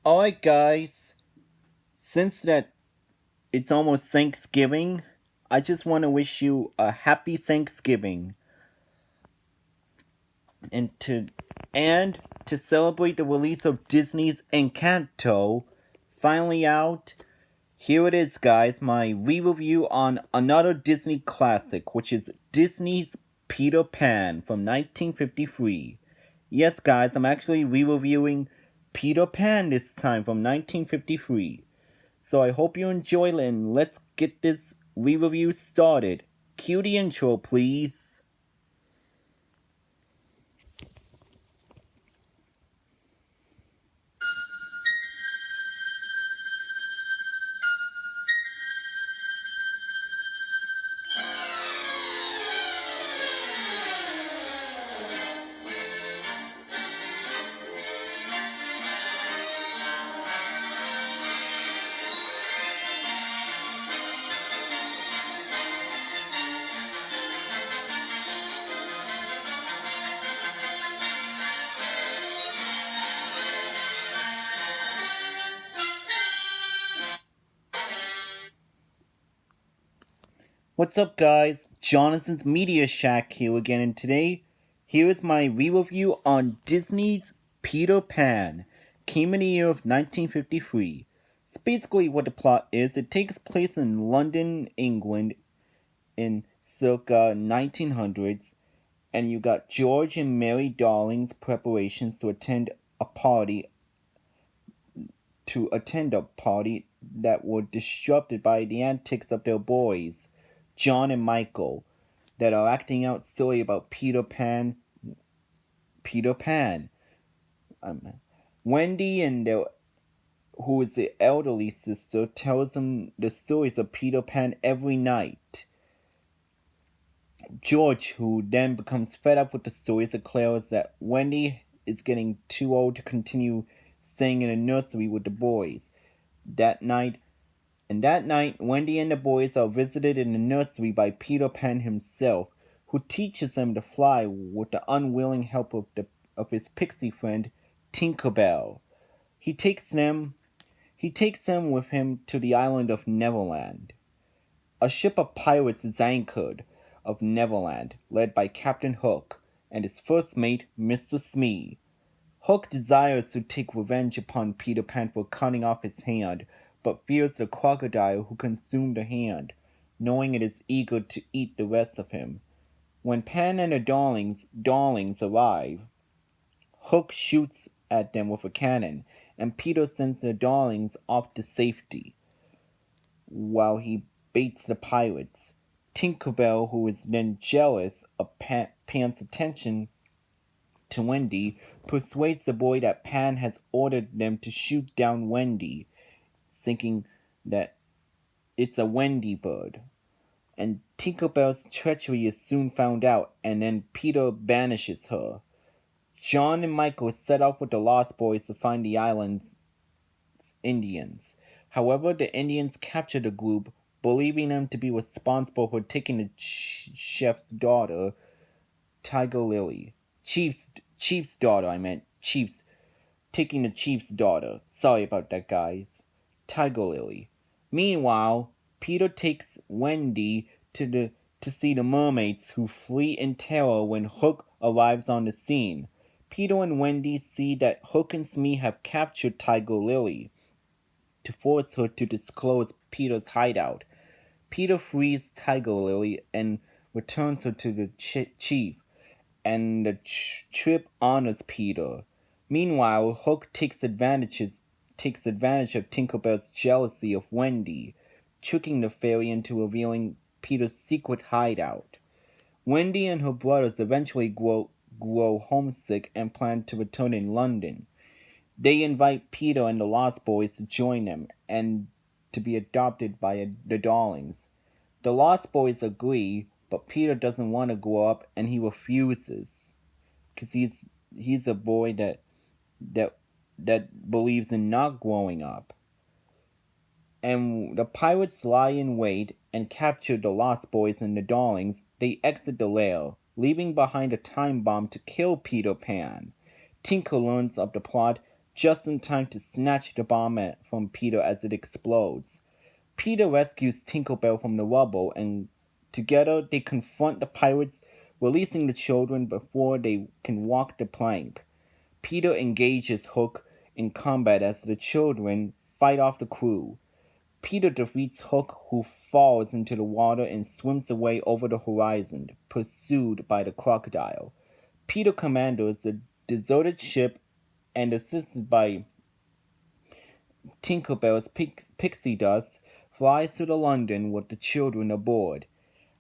Alright, guys, since that it's almost Thanksgiving, I just want to wish you a happy Thanksgiving. And to celebrate the release of Disney's Encanto, finally out, here it is, guys, my re-review on another Disney classic, which is Disney's Peter Pan from 1953. Yes, guys, I'm actually re-reviewing Peter Pan this time from 1953. So I hope you enjoy it, and let's get this re-review started. Cue the intro, please. What's up, guys? Jonathan's Media Shack here again, and today, here is my re-review on Disney's Peter Pan. Came in the year of 1953. So basically what the plot is, it takes place in London, England, in circa 1900s, and you got George and Mary Darling's preparations to attend a party that were disrupted by the antics of their boys, John and Michael, that are acting out silly about Peter Pan. Wendy and who is the elderly sister, tells them the stories of Peter Pan every night. George, who then becomes fed up with the stories, declares that Wendy is getting too old to continue staying in the nursery with the boys. That night, Wendy and the boys are visited in the nursery by Peter Pan himself, who teaches them to fly with the unwilling help of his pixie friend, Tinkerbell. He takes them with him to the island of Neverland. A ship of pirates is anchored of Neverland, led by Captain Hook and his first mate, Mr. Smee. Hook desires to take revenge upon Peter Pan for cutting off his hand, but fears the crocodile who consumed the hand, knowing it is eager to eat the rest of him. When Pan and the darlings arrive, Hook shoots at them with a cannon, and Peter sends the darlings off to safety, while he baits the pirates. Tinkerbell, who is then jealous of Pan's attention to Wendy, persuades the boy that Pan has ordered them to shoot down Wendy, thinking that it's a Wendy bird. And Tinkerbell's treachery is soon found out, and then Peter banishes her. John and Michael set off with the Lost Boys to find the island's Indians. However, the Indians capture the group, believing them to be responsible for taking the chef's daughter, Tiger Lily. Chief's daughter, I meant. Taking the chief's daughter. Sorry about that, guys. Tiger Lily. Meanwhile, Peter takes Wendy to see the mermaids, who flee in terror when Hook arrives on the scene. Peter and Wendy see that Hook and Smee have captured Tiger Lily to force her to disclose Peter's hideout. Peter frees Tiger Lily and returns her to the chief, and the trip honors Peter. Meanwhile, Hook takes advantage of Tinkerbell's jealousy of Wendy, tricking the fairy into revealing Peter's secret hideout. Wendy and her brothers eventually grow homesick and plan to return in London. They invite Peter and the Lost Boys to join them and to be adopted by the Darlings. The Lost Boys agree, but Peter doesn't want to grow up, and he refuses, because he's a boy that believes in not growing up. And the pirates lie in wait and capture the Lost Boys and the Darlings. They exit the lair, leaving behind a time bomb to kill Peter Pan. Tinker learns of the plot just in time to snatch the bomb from Peter as it explodes. Peter rescues Tinkerbell from the rubble, and together they confront the pirates, releasing the children before they can walk the plank. Peter engages Hook in combat as the children fight off the crew. Peter defeats Hook, who falls into the water and swims away over the horizon, pursued by the crocodile. Peter commands the deserted ship and, assisted by Tinkerbell's pixie dust, flies to London with the children aboard.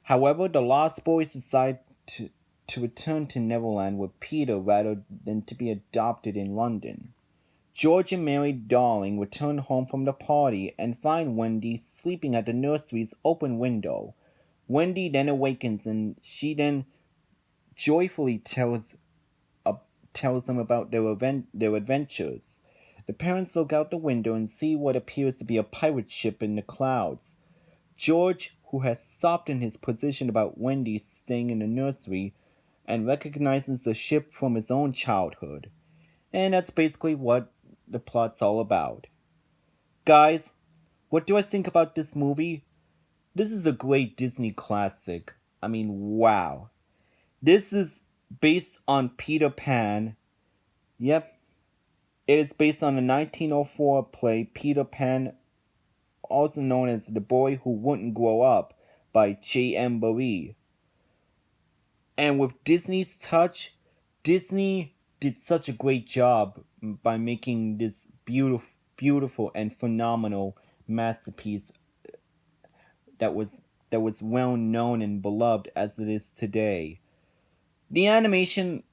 However, the Lost Boys decide to return to Neverland with Peter rather than to be adopted in London. George and Mary Darling return home from the party and find Wendy sleeping at the nursery's open window. Wendy then awakens, and she then joyfully tells them about their adventures. The parents look out the window and see what appears to be a pirate ship in the clouds. George, who has softened his position about Wendy staying in the nursery, and recognizes the ship from his own childhood. And that's basically what the plot's all about. Guys, what do I think about this movie? This is a great Disney classic. I mean, wow. This is based on Peter Pan. Yep. It is based on the 1904 play Peter Pan, also known as The Boy Who Wouldn't Grow Up, by J.M. Barrie. And with Disney's touch, Disney did such a great job by making this beautiful and phenomenal masterpiece that was well known and beloved as it is today. The animation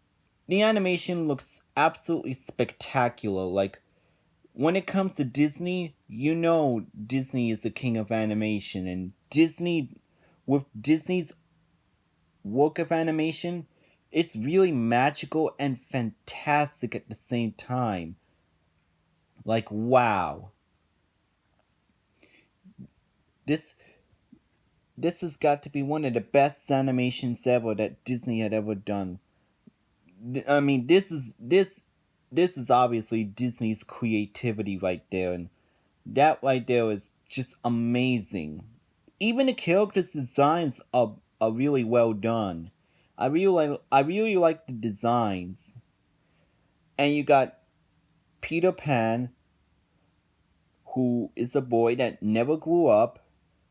looks absolutely spectacular. Like, when it comes to Disney, you know Disney is the king of animation, and with Disney's work of animation, it's really magical and fantastic at the same time. Like, wow. This has got to be one of the best animations ever that Disney had ever done. I mean, this is obviously Disney's creativity right there, and that right there is just amazing. Even the characters' designs are really well done. I really like the designs. And you got Peter Pan, who is a boy that never grew up,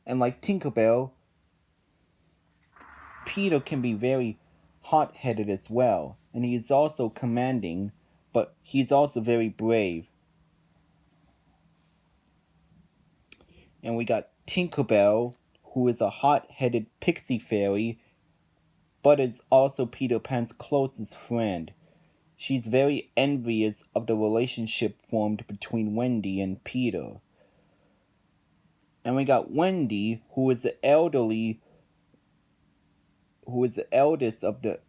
and like Tinkerbell, Peter can be very hot-headed as well, and he is also commanding, but he's also very brave. And we got Tinkerbell, who is a hot-headed pixie fairy, but is also Peter Pan's closest friend. She's very envious of the relationship formed between Wendy and Peter. And we got Wendy, who is the eldest of the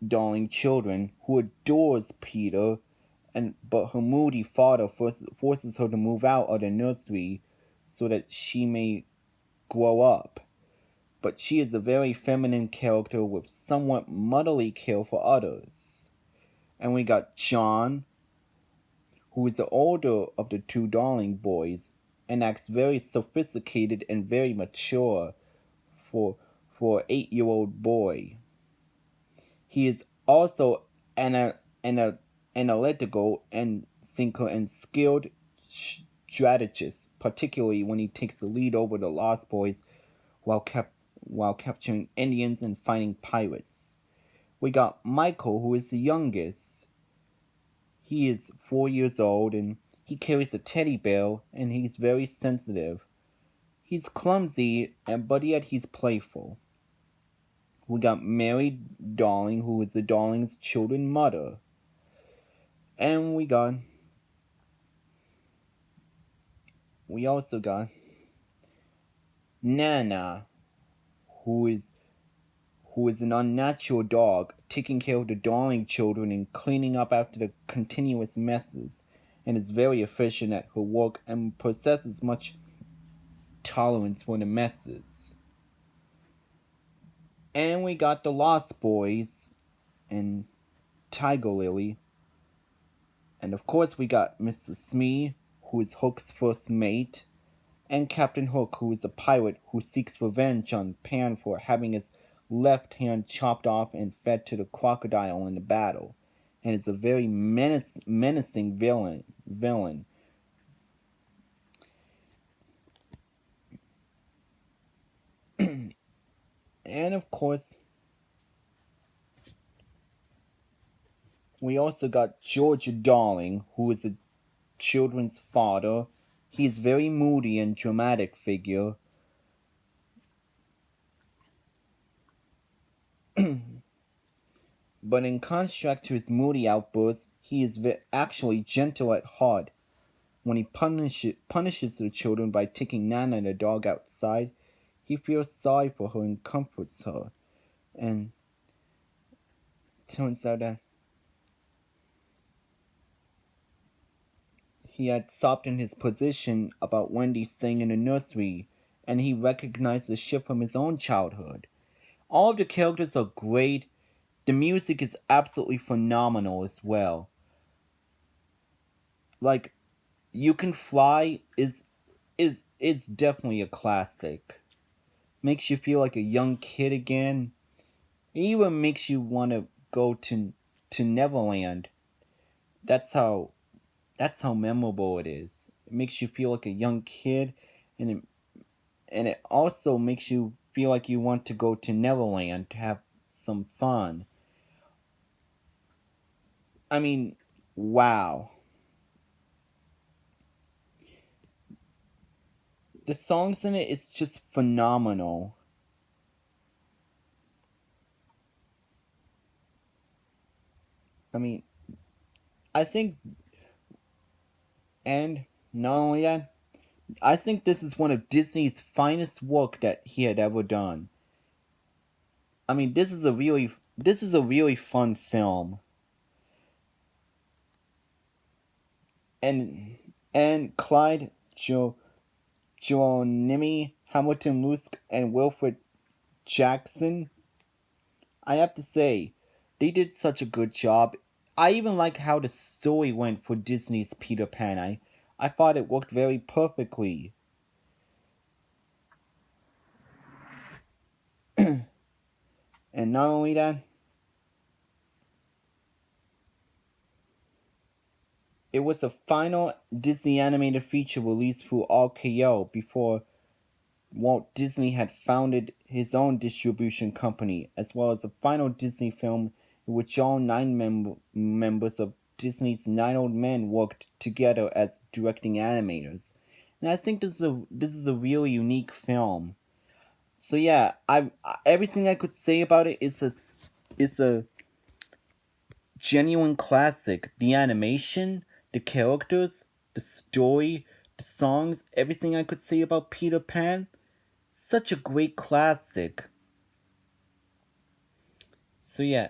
Darling children, who adores Peter, but her moody father forces her to move out of the nursery so that she may grow up. But she is a very feminine character with somewhat motherly care for others. And we got John, who is the older of the two Darling boys and acts very sophisticated and very mature for an 8-year-old boy. He is also analytical and thinker and skilled strategist, particularly when he takes the lead over the Lost Boys while capturing Indians and fighting pirates. We got Michael, who is the youngest. He is 4 years old, and he carries a teddy bear, and he's very sensitive. He's clumsy, but yet he's playful. We got Mary Darling, who is the Darling's children's mother. And we also got Nana, who is an unnatural dog, taking care of the Darling children and cleaning up after the continuous messes, and is very efficient at her work and possesses much tolerance for the messes. And we got the Lost Boys and Tiger Lily. And of course, we got Mr. Smee, who is Hook's first mate, and Captain Hook, who is a pirate who seeks revenge on Pan for having his left hand chopped off and fed to the crocodile in the battle, and is a very menacing villain. And of course, we also got George Darling, who is a children's father. He is very moody and dramatic figure. But in contrast to his moody outbursts, he is actually gentle at heart. When he punishes the children by taking Nana the dog outside, he feels sorry for her and comforts her. And turns out that he had softened his position about Wendy staying in the nursery, and he recognized the ship from his own childhood. All of the characters are great. The music is absolutely phenomenal as well. Like, You Can Fly is definitely a classic. Makes you feel like a young kid again. It even makes you want to go to Neverland. That's how memorable it is. It makes you feel like a young kid, and it also makes you feel like you want to go to Neverland to have some fun. I mean, wow. The songs in it is just phenomenal. I mean, I think, and not only that, I think this is one of Disney's finest work that he had ever done. I mean, this is a really fun film. And Clyde Geronimi, Hamilton Luske, and Wilfred Jackson, I have to say, they did such a good job. I even like how the story went for Disney's Peter Pan. I thought it worked very perfectly. And not only that, it was the final Disney animated feature released through RKO before Walt Disney had founded his own distribution company, as well as the final Disney film in which all nine members of Disney's Nine Old Men worked together as directing animators. And I think this is a really unique film. So yeah, everything I could say about it is a genuine classic. The animation, the characters, the story, the songs, everything I could say about Peter Pan. Such a great classic. So yeah,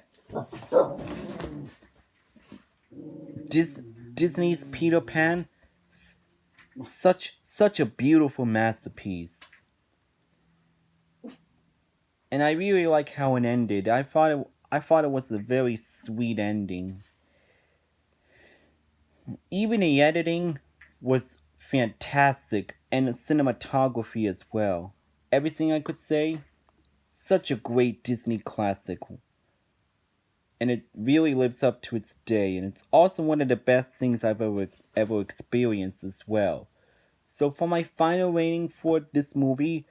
Disney's Peter Pan, such a beautiful masterpiece. And I really like how it ended. I thought it was a very sweet ending. Even the editing was fantastic, and the cinematography as well. Everything I could say, such a great Disney classic. And it really lives up to its day, and it's also one of the best things I've ever experienced as well. So for my final rating for this movie,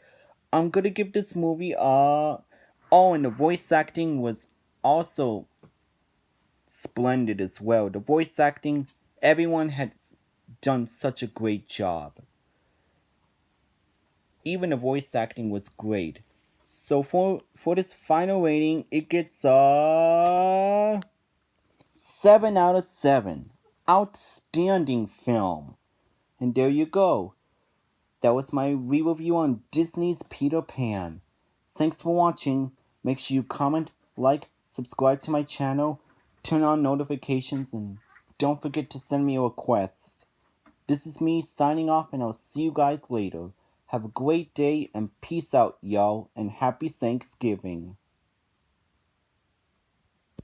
I'm gonna give this movie and the voice acting was also splendid as well. The voice acting, everyone had done such a great job. Even the voice acting was great. So for this final rating, it gets 7 out of 7. Outstanding film. And there you go. That was my re-review on Disney's Peter Pan. Thanks for watching. Make sure you comment, like, subscribe to my channel, turn on notifications, and don't forget to send me a request. This is me signing off, and I'll see you guys later. Have a great day, and peace out, y'all, and happy Thanksgiving.